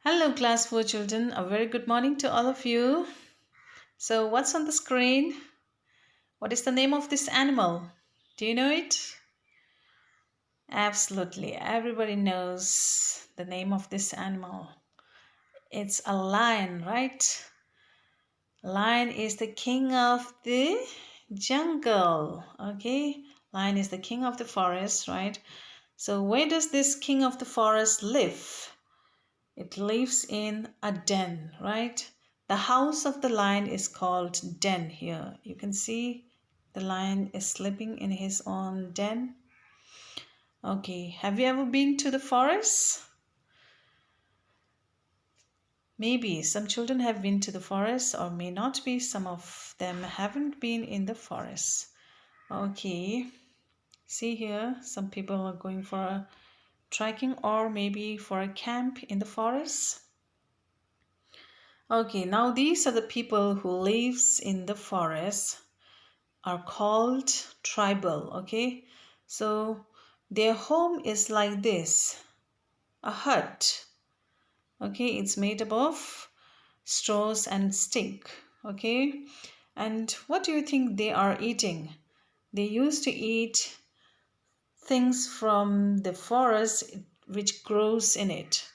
Hello, class 4 children. A very good morning to all of you. So, what's on the screen? What is the name of this animal? Do you know it? Absolutely. Everybody knows the name of this animal. It's a lion, right? Lion is the king of the jungle. Okay? Lion is the king of the forest, right? So, where does this king of the forest live? It lives in a den, right? The house of the lion is called den here. You can see the lion is sleeping in his own den. Okay, have you ever been to the forest? Maybe some children have been to the forest or may not be. Some of them haven't been in the forest. Okay, see here, some people are going for a trekking or maybe for a camp in the forest. Okay, now these are the people who lives in the forest are called tribal, okay? So their home is like this, a hut, okay? It's made up of straws and stick, okay? And what do you think they are eating? They used to eat things from the forest which grows in it,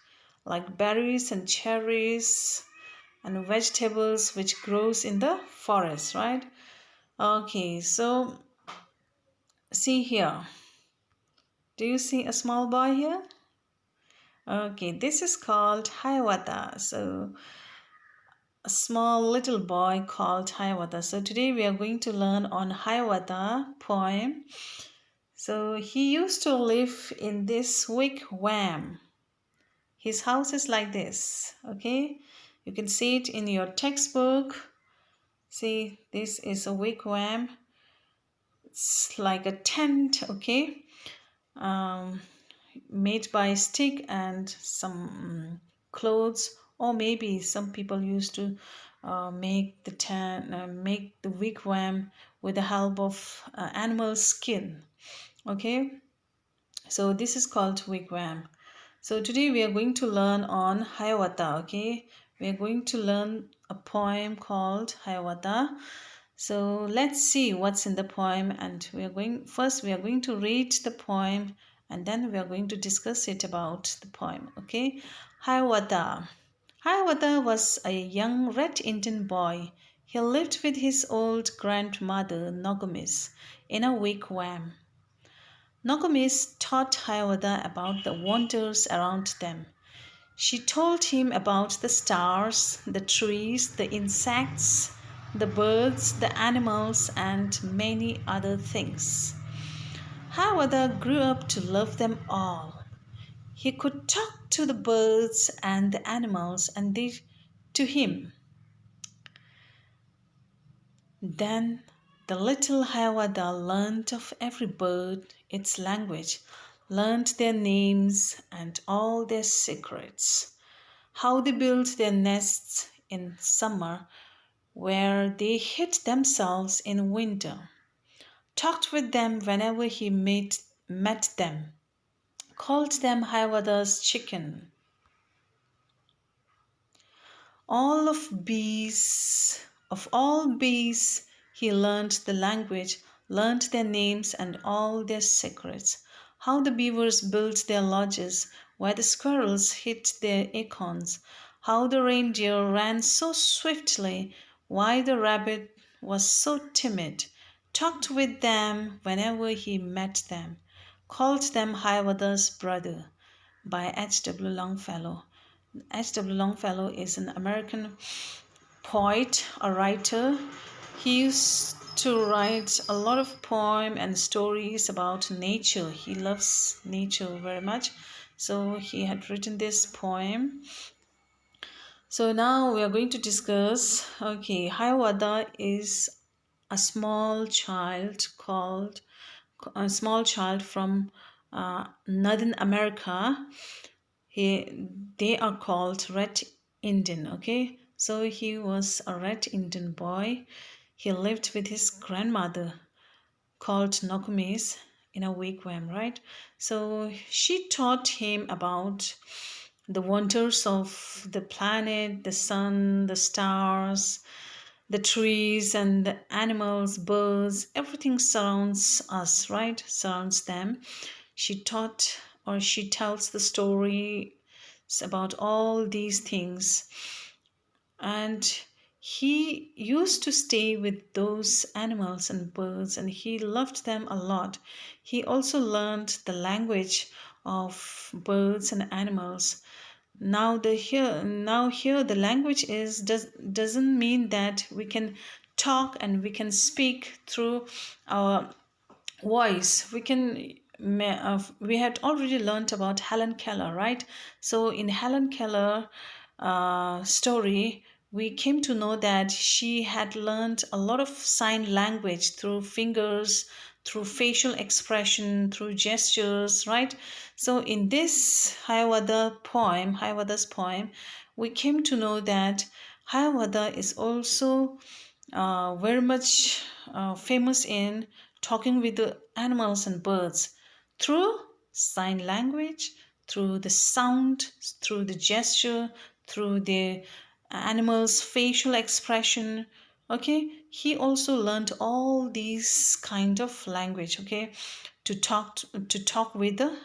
like berries and cherries and vegetables which grows in the forest, right? Okay, so see here. Do you see a small boy here? Okay, this is called Hiawatha. So a small little boy called Hiawatha. So today we are going to learn on Hiawatha poem. So he used to live in this wigwam. His house is like this, okay? You can see it in your textbook. See, this is a wigwam. It's like a tent, okay? Um, Made by stick and some clothes, or maybe some people used to make the make the wigwam with the help of animal skin. Okay, so this is called wigwam. So today we are going to learn on Hiawatha. Okay, we are going to learn a poem called Hiawatha. So let's see what's in the poem, and we are going to read the poem, and then we are going to discuss it about the poem. Okay, Hiawatha. Hiawatha was a young red Indian boy. He lived with his old grandmother Nokomis in a wigwam. Nokomis taught Hiawatha about the wonders around them. She told him about the stars, the trees, the insects, the birds, the animals, and many other things. Hiawatha grew up to love them all. He could talk to the birds and the animals, and they to him. Then the little Hiawatha learned of every bird its language, learned their names and all their secrets, how they built their nests in summer, where they hid themselves in winter, talked with them whenever he met them, called them Hiawatha's chicken. Of all bees, he learned the language, learned their names and all their secrets, how the beavers built their lodges, where the squirrels hid their acorns, how the reindeer ran so swiftly, why the rabbit was so timid, talked with them whenever he met them, called them Hiawatha's brother by H.W. Longfellow. H.W. Longfellow is an American poet, a writer. He used to write a lot of poems and stories about nature. He loves nature very much. So he had written this poem. So now we are going to discuss. Okay, Hiawatha is a small child from Northern America. They are called Red Indian. Okay, so he was a Red Indian boy. He lived with his grandmother called Nokomis in a wigwam, right? So she taught him about the wonders of the planet, the sun, the stars, the trees, and the animals, birds, everything surrounds us, right? Surrounds them. She taught or she tells the story about all these things. And he used to stay with those animals and birds, and he loved them a lot. He also learned the language of birds and animals. Now here the language doesn't mean that we can talk and we can speak through our voice. We had already learned about Helen Keller, right? So in Helen Keller story, we came to know that she had learned a lot of sign language through fingers, through facial expression, through gestures, right? So in this Hiawatha's poem, we came to know that Hiawatha is also very much famous in talking with the animals and birds through sign language, through the sound, through the gesture, through the animal's facial expression. Okay, he also learned all these kind of language, okay, to talk with the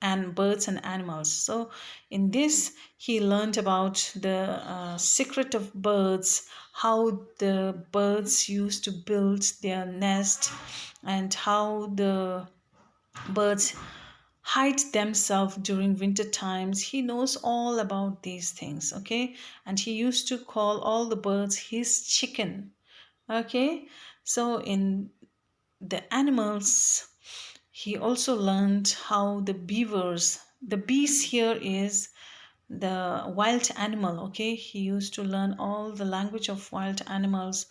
and birds and animals. So in this he learned about the secret of birds, how the birds used to build their nest, and how the birds hide themselves during winter times. He knows all about these things, okay? And he used to call all the birds his chicken, okay? So in the animals, he also learned how the bees here is the wild animal, okay? He used to learn all the language of wild animals.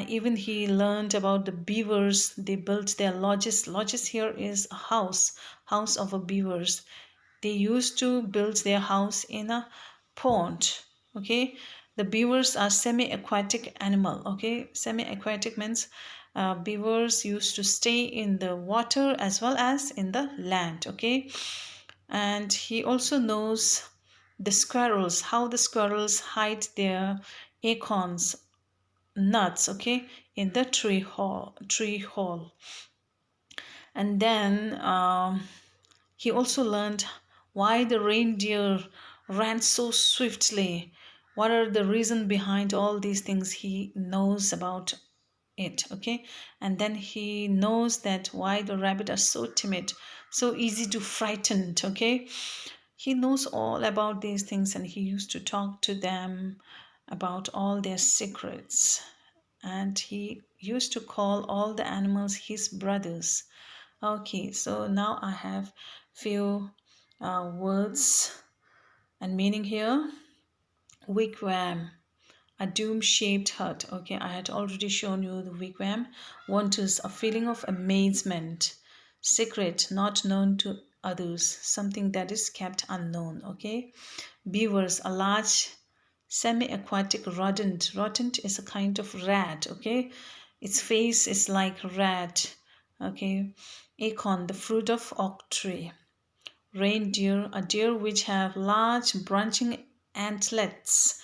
Even he learned about the beavers. They built their lodges here is a house of a beavers. They used to build their house in a pond, okay? The beavers are semi-aquatic animal, okay? Semi-aquatic means beavers used to stay in the water as well as in the land, okay? And he also knows the squirrels, how the squirrels hide their acorns, nuts, okay, in the tree hole. And then he also learned why the reindeer ran so swiftly. What are the reason behind all these things? He knows about it, okay? And then he knows that why the rabbit are so timid, so easy to frightened, okay? He knows all about these things, and he used to talk to them about all their secrets. And he used to call all the animals his brothers. Okay, so now I have few words and meaning here. Wigwam, a dome-shaped hut. Okay, I had already shown you the wigwam. Wonders, a feeling of amazement. Secret, not known to others, something that is kept unknown. Okay, beavers, a large semi-aquatic rodent. Rodent is a kind of rat. Okay, its face is like rat. Okay, acorn, the fruit of oak tree. Reindeer, a deer which have large branching antlets.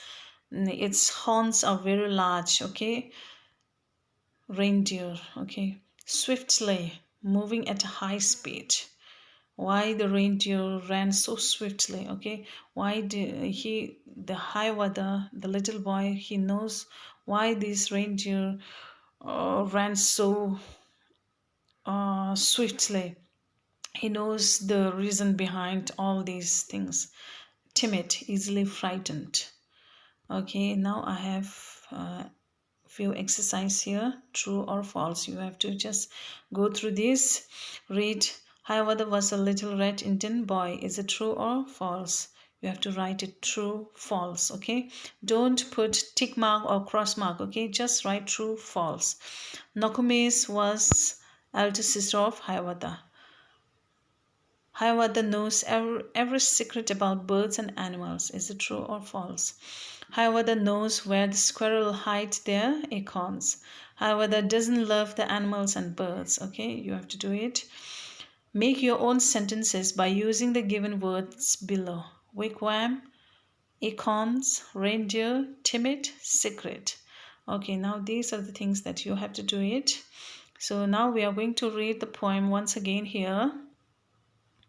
Its horns are very large, okay? Reindeer, okay? Swiftly, moving at a high speed. Why the reindeer ran so swiftly, okay? Why did the Hiawatha, the little boy, he knows why this reindeer ran so swiftly. He knows the reason behind all these things. Timid, easily frightened. Okay, now I have few exercise here, true or false. You have to just go through this. Read, Hiawatha was a little red Indian boy. Is it true or false? You have to write it true, false, okay? Don't put tick mark or cross mark, okay? Just write true, false. Nokomis was elder sister of Hiawatha. Hiawatha knows every secret about birds and animals. Is it true or false? Hiawatha knows where the squirrel hides their acorns. Hiawatha doesn't love the animals and birds. Okay, you have to do it. Make your own sentences by using the given words below. wigwam, acorns, reindeer, timid, secret. Okay, now these are the things that you have to do it. So now we are going to read the poem once again here.